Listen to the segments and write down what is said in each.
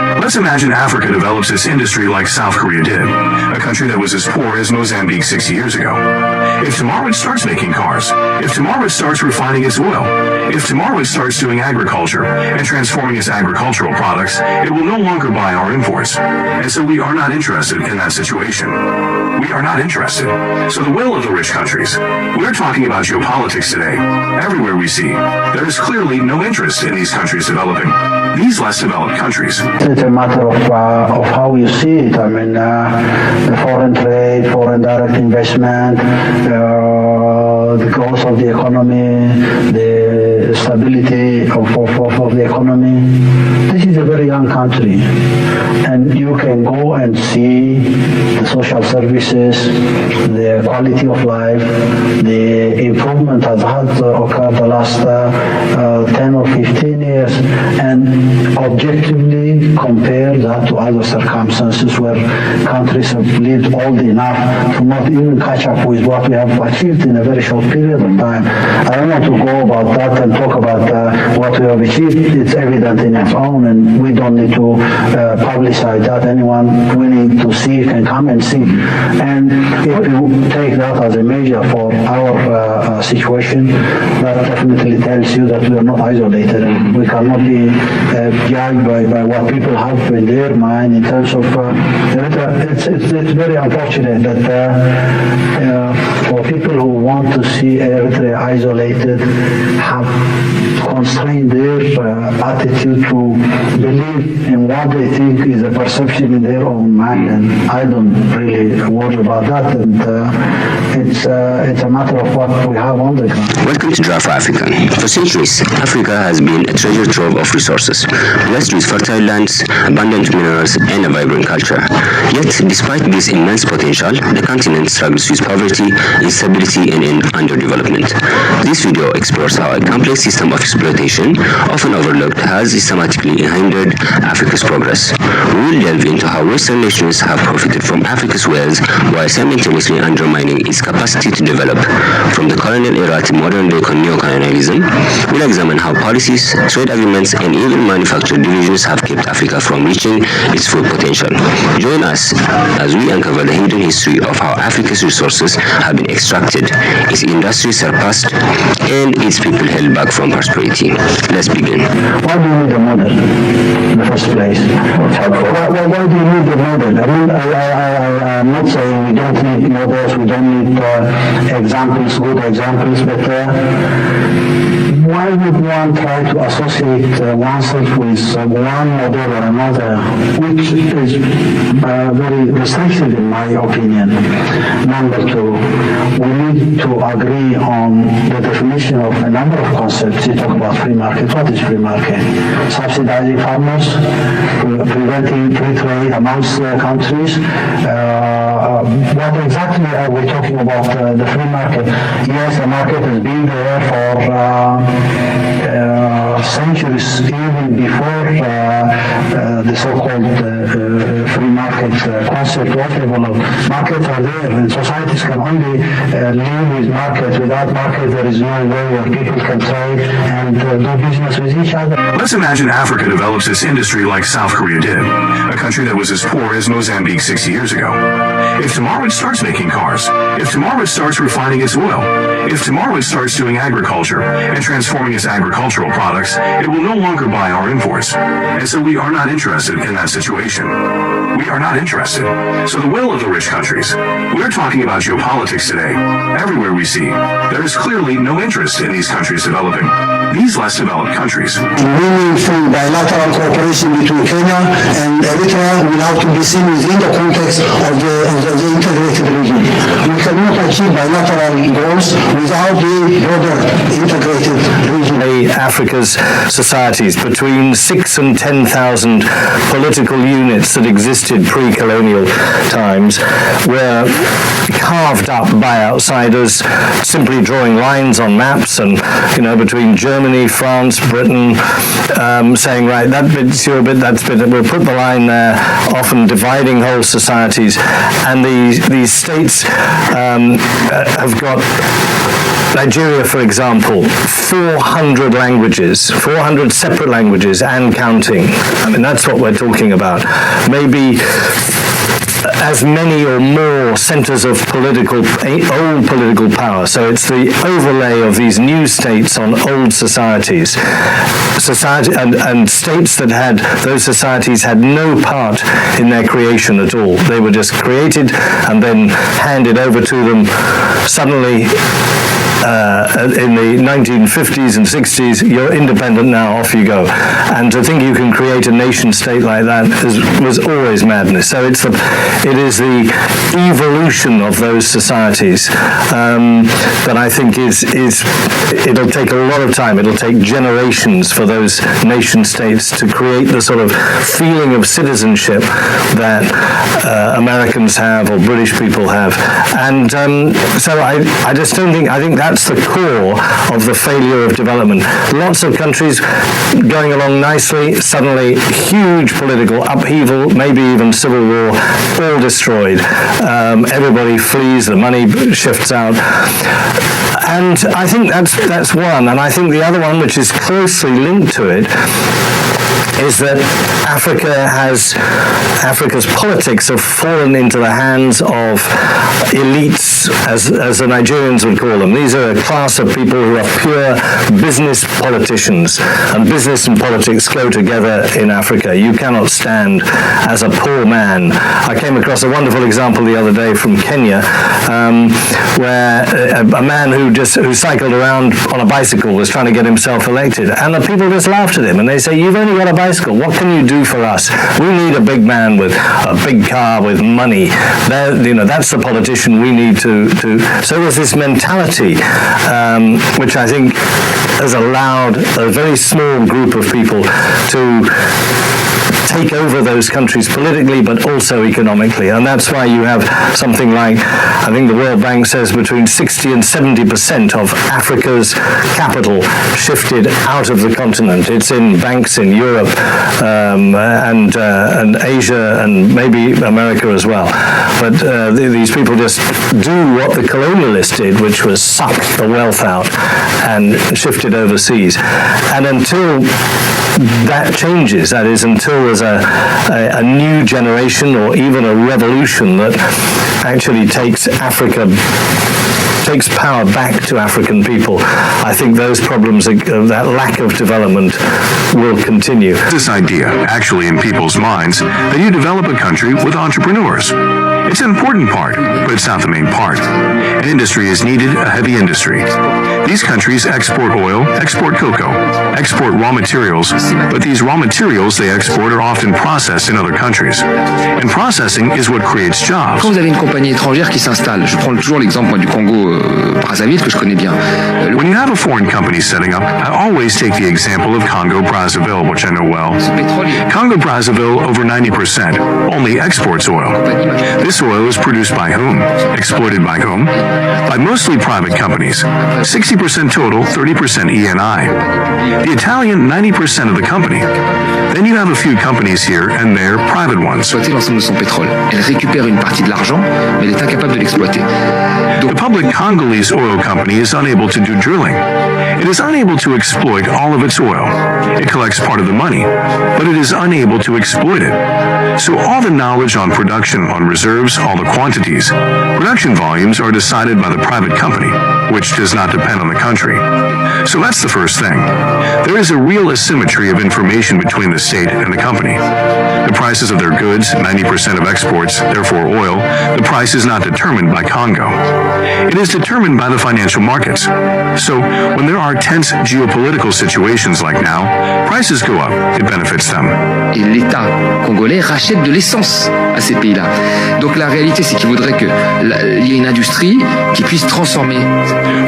Let's imagine Africa develops its industry like South Korea did, a country that was as poor as Mozambique 60 years ago. If tomorrow it starts making cars, if tomorrow it starts refining its oil, if tomorrow it starts doing agriculture and transforming its agricultural products, it will no longer buy our imports. And so we are not interested in that situation. We are not interested. So the will of the rich countries. We're talking about geopolitics today. Everywhere we see, there is clearly no interest in these countries developing. These less developed countries. It's a matter of how you see it. I mean, the foreign trade, foreign direct investment, the growth of the economy, the stability of the economy. This is a very young country, and you can go and see the social services, the quality of life, the improvement that has occurred the last 10 or 15 years, and objectively compare that to other circumstances where countries have lived old enough to not even catch up with what we have achieved in a very short period of time. I don't want to go about that and talk about what we have achieved. It's evident in its own, and we don't need to publicize that. Anyone willing to see can come and see. And if you take that as a measure for our situation, that definitely tells you that we are not isolated. And we cannot be judged by what people have in their mind in terms of it's very unfortunate that for people who want to see Eritrea isolated have constrained their attitude to believe in what they think is a perception in their own mind, and I don't really worry about that, and it's a matter of what we have on the ground. Welcome to Draft for Africa. For centuries, Africa has been a treasure trove of resources, blessed with fertile lands, abundant minerals, and a vibrant culture. Yet, despite this immense potential, the continent struggles with poverty, instability, and underdevelopment. This video explores how a complex system of exploitation, often overlooked, has systematically hindered Africa's progress. We will delve into how Western nations have profited from Africa's wealth while simultaneously undermining its capacity to develop. From the colonial era to modern-day neo-colonialism, we'll examine how policies, trade agreements, and even manufactured divisions have kept Africa from reaching its full potential. Join us as we uncover the hidden history of how Africa's resources have been extracted, its industry surpassed, and its people held back from prosperity. Let's begin. Why do you need a model in the first place? Why do you need a model? I mean, I'm not saying we don't need models, we don't need examples, good examples, but why would one try to associate oneself with one model or another, which is very restrictive in my opinion? Number two, we need to agree on the definition of a number of concepts. You talk about free market. What is free market? Subsidizing farmers, preventing free trade amongst countries. What exactly are we talking about the free market? Yes, the market has been there for centuries, even before the so-called free market concept was developed. Markets are there, and societies can only live with markets. Without markets, there is no way where people can trade and do business with each other. Let's imagine Africa develops its industry like South Korea did, a country that was as poor as Mozambique 60 years ago. If tomorrow it starts making cars, if tomorrow it starts refining its oil, if tomorrow it starts doing agriculture and transforming its agricultural products, it will no longer buy our imports. And so we are not interested in that situation. We are not interested. So the will of the rich countries. We're talking about geopolitics today. Everywhere we see, there is clearly no interest in these countries developing. These less developed countries. Meaningful bilateral cooperation between Kenya and Eritrea will have to be seen within the context of the integrated region. We cannot achieve bilateral goals without the broader integrated region. Africa's societies, between 6,000 and 10,000 political units that existed pre-colonial times, were carved up by outsiders, simply drawing lines on maps, and between Germany, France, Britain, saying, right, that bit's your bit, that's bit, we'll put the line there, often dividing whole societies. And these states have got Nigeria, for example, 400 languages, 400 separate languages and counting. I mean, that's what we're talking about. Maybe as many or more centers of old political power. So it's the overlay of these new states on old societies. And states that had, those societies had no part in their creation at all. They were just created and then handed over to them suddenly. In the 1950s and 60s, you're independent now, off you go. And to think you can create a nation state like that was always madness. So it is the evolution of those societies that I think it'll take a lot of time. It'll take generations for those nation states to create the sort of feeling of citizenship that Americans have or British people have. And so I just don't think, I think that's the core of the failure of development. Lots of countries going along nicely, suddenly huge political upheaval, maybe even civil war, all destroyed. Everybody flees, the money shifts out. And I think that's one. And I think the other one, which is closely linked to it, is that Africa's politics have fallen into the hands of elites, as the Nigerians would call them. These are a class of people who are pure business politicians, and business and politics go together in Africa. You cannot stand as a poor man. I came across a wonderful example the other day from Kenya, where a man who cycled around on a bicycle was trying to get himself elected, and the people just laughed at him, and they say, "You've only got a bicycle. What can you do for us? We need a big man with a big car with money. That's the politician we need to." So there's this mentality, which I think has allowed a very small group of people to take over those countries politically, but also economically. And that's why you have something like, I think the World Bank says, between 60 and 70% of Africa's capital shifted out of the continent. It's in banks in Europe and Asia and maybe America as well. But these people just do what the colonialists did, which was suck the wealth out and shift it overseas. And until that changes, that is, until there's a new generation or even a revolution that actually takes power back to African people, I think those problems, that lack of development, will continue. This idea, actually in people's minds, that you develop a country with entrepreneurs. It's an important part, but it's not the main part. An industry is needed, a heavy industry. These countries export oil, export cocoa, export raw materials, but these raw materials they export are often processed in other countries. And processing is what creates jobs. Quand vous avez une compagnie étrangère qui s'installe, je prends toujours l'exemple du Congo, Brazzaville, que je connais bien. When you have a foreign company setting up, I always take the example of Congo-Brazzaville, which I know well. Congo-Brazzaville, over 90%, only exports oil. This oil is produced by whom? Exploited by whom? By mostly private companies. 60% total, 30% ENI. The Italian, 90% of the company. Then you have a few companies here and there, private ones. L'ensemble de son pétrole. Elle récupère une partie de l'argent, mais elle est incapable de l'exploiter. The public Congolese oil company is unable to do drilling. It is unable to exploit all of its oil. It collects part of the money, but it is unable to exploit it. So all the knowledge on production, on reserves, all the quantities, production volumes are decided by the private company, which does not depend on the country. So that's the first thing. There is a real asymmetry of information between the state and the company. The prices of their goods, 90% of exports, therefore oil, the price is not determined by Congo. It is determined by the financial markets. So when there are tense geopolitical situations like now, prices go up. It benefits them. Et l'État congolais rachète de l'essence à ces pays-là. Donc la réalité, c'est qu'il voudrait qu'il y ait une industrie qui puisse transformer.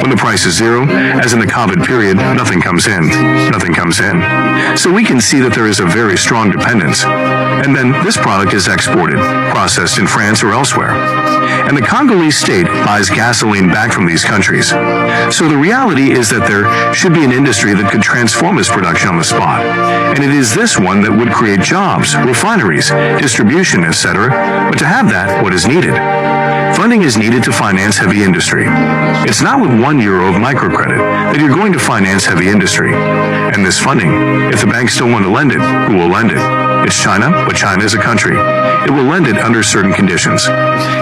When the price is zero, as in the COVID period, nothing comes in. Nothing comes in. So we can see that there is a very strong dependence. And then this product is exported, processed in France or elsewhere. And the Congolese state buys gasoline back from these countries. So the reality is that there should be an industry that could transform this production on the spot. And it is this one that would create jobs, refineries, distribution, etc. But to have that, what is needed? funding is needed to finance heavy industry. It's not with €1 of microcredit that you're going to finance heavy industry. And this funding, if the banks don't want to lend it, who will lend it? It's China, but China is a country. It will lend it under certain conditions.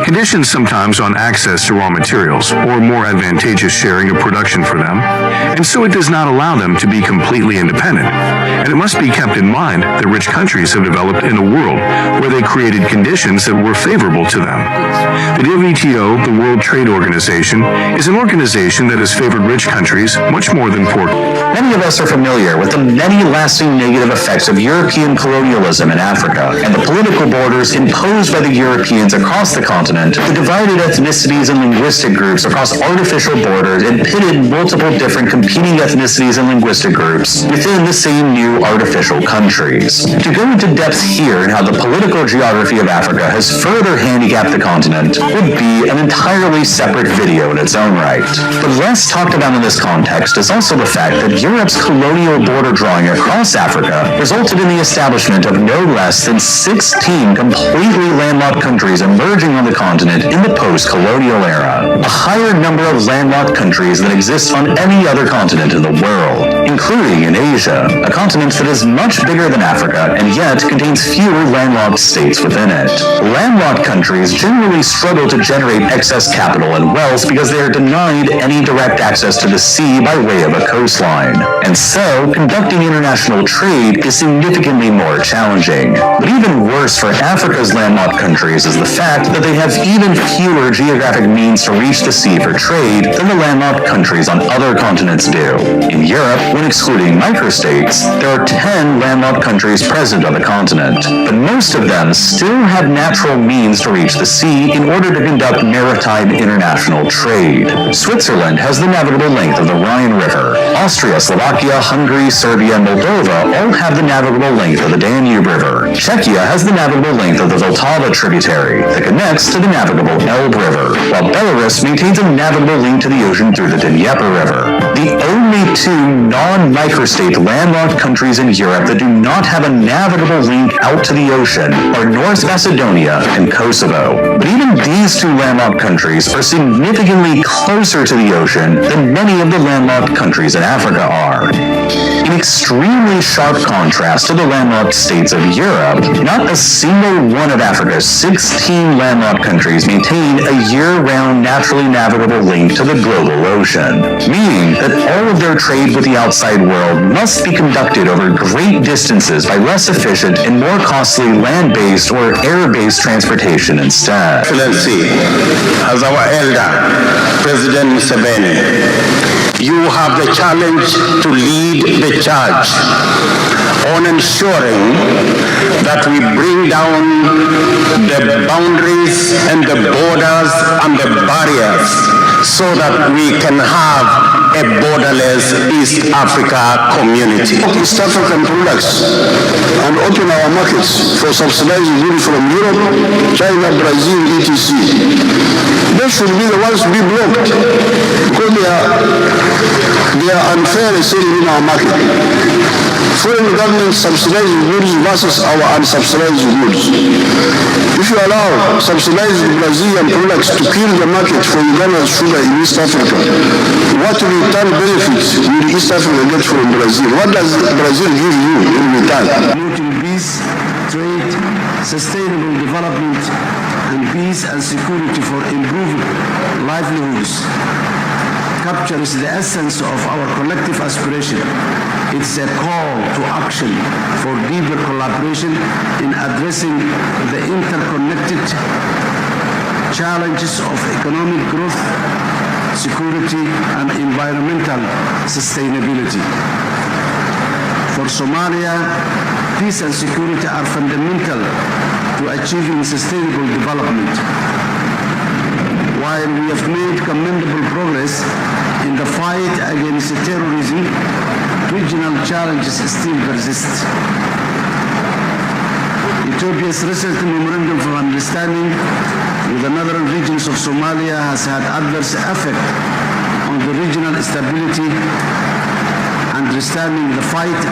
Conditions sometimes on access to raw materials or more advantageous sharing of production for them, and so it does not allow them to be completely independent. And it must be kept in mind that rich countries have developed in a world where they created conditions that were favorable to them. The WTO, the World Trade Organization, is an organization that has favored rich countries much more than poor. Many of us are familiar with the many lasting negative effects of European colonialism in Africa and the political borders imposed by the Europeans across the continent, the divided ethnicities and linguistic groups across artificial borders, and pitted multiple different competing ethnicities and linguistic groups within the same new artificial countries. To go into depth here in how the political geography of Africa has further handicapped the continent would be an entirely separate video in its own right. But less talked about in this context is also the fact that Europe's colonial border drawing across Africa resulted in the establishment of no less than 16 completely landlocked countries emerging on the continent in the post-colonial era, a higher number of landlocked countries than exist on any other continent in the world, including in Asia, a continent that is much bigger than Africa and yet contains fewer landlocked states within it. Landlocked countries generally struggle to generate excess capital and wealth because they are denied any direct access to the sea by way of a coastline, and so conducting international trade is significantly more challenging. But even worse for Africa's landlocked countries is the fact that they have even fewer geographic means to reach the sea for trade than the landlocked countries on other continents do. In Europe, when excluding microstates, there are 10 landlocked countries present on the continent, but most of them still have natural means to reach the sea in order to conduct maritime international trade. Switzerland has the navigable length of the Rhine River. Austria, Slovakia, Hungary, Serbia, and Moldova all have the navigable length of the Danube River. Czechia has the navigable length of the Vltava tributary that connects to the navigable Elbe River, while Belarus maintains a navigable link to the ocean through the Dnieper River. The only two non-microstate landlocked countries in Europe that do not have a navigable link out to the ocean are North Macedonia and Kosovo. But even these two landlocked countries are significantly closer to the ocean than many of the landlocked countries in Africa are. In extremely sharp contrast to the landlocked states of Europe, not a single one of Africa's 16 landlocked countries maintain a year-round naturally navigable link to the global ocean, meaning that all of their trade with the outside world must be conducted over great distances by less efficient and more costly land-based or air-based transportation instead. Excellency, as our elder, President Museveni, you have the challenge to lead the charge on ensuring that we bring down the boundaries and the borders and the barriers so that we can have a borderless East Africa community. East African products and open our markets for subsidized goods from Europe, China, Brazil, etc. They should be the ones to be blocked because they are unfairly selling in our market. Foreign governments subsidize goods versus our unsubsidized goods. If you allow subsidized Brazilian products to kill the market for Uganda's sugar in East Africa, what return benefits will East Africa get from Brazil? What does Brazil give you in return? Promoting peace, trade, sustainable development, and peace and security for improved livelihoods captures the essence of our collective aspiration. It's a call to action for deeper collaboration in addressing the interconnected challenges of economic growth, security, and environmental sustainability. For Somalia, peace and security are fundamental to achieving sustainable development. While we have made commendable progress in the fight against terrorism, regional challenges still persist. Ethiopia's recent memorandum of understanding with the northern regions of Somalia has had adverse effect on the regional stability, understanding the fight,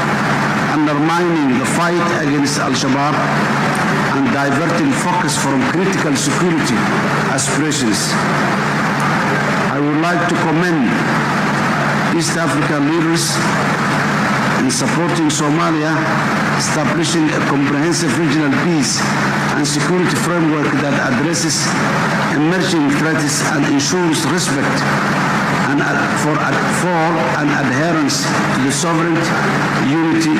undermining the fight against Al-Shabaab, and diverting focus from critical security aspirations. I would like to commend East African leaders in supporting Somalia, establishing a comprehensive regional peace and security framework that addresses emerging threats and ensures respect for an adherence to the sovereignty, unity,